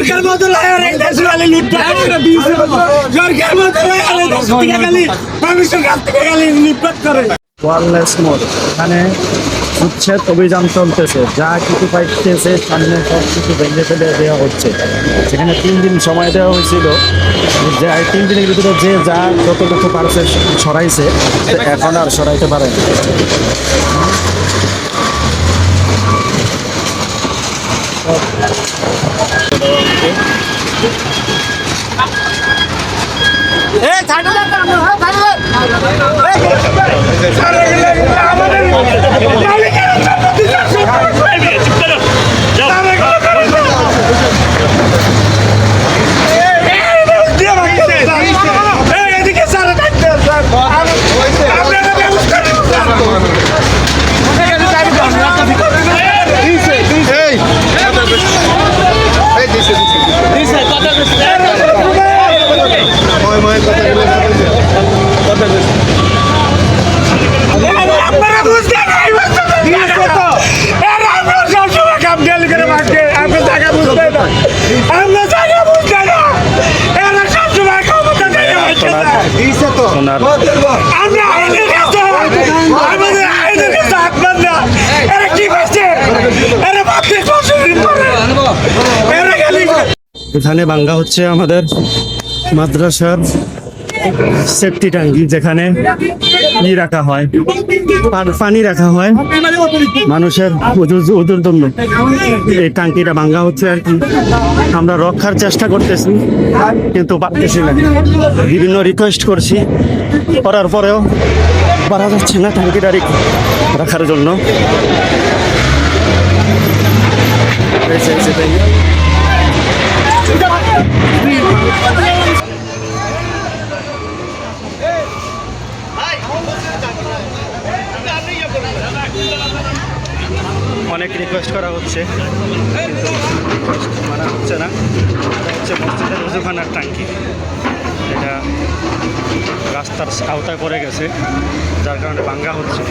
সরকার মন্ত্রণালয় এই দেশে খালি লুটপাট সরকার মন্ত্রণালয় দেশ থেকে খালি মানুষের কাছ থেকে খালি লুটপাট করে। ওয়ারলেস মোড়, এখানে উচ্ছেদ অভিযান চলতেছে, যা কিছু পাইতেছে সামনে সব কিছু ভেঙে ফেলে দেওয়া হচ্ছে। সেখানে 3 দিন সময় দেওয়া হয়েছিল, যে 3 দিনের ভিতরে যে যা যতটুকু পারছে সরাইছে, এখন আর সরাইতে পারে না। এখানে ভাঙ্গা হচ্ছে আমাদের মাদ্রাসার সেফটি ট্যাঙ্কি, যেখানে রাখা হয়, পানি রাখা হয় মানুষের ওদের জন্য। এই ট্যাঙ্কিটা ভাঙ্গা হচ্ছে আর কি। আমরা রক্ষার চেষ্টা করতেছি কিন্তু পারতেছি না। বিভিন্ন রিকোয়েস্ট করছি, করার পরেও পারা যাচ্ছে না ট্যাঙ্কিটা রাখার জন্য। অনেক রিকোয়েস্ট করা হচ্ছে কিন্তু মানা হচ্ছে না। এটা হচ্ছে মসজিদের ওজুখানার ট্যাঙ্কি, এটা রাস্তার আওতায় পড়ে গেছে, যার কারণে ভাঙ্গা হচ্ছে।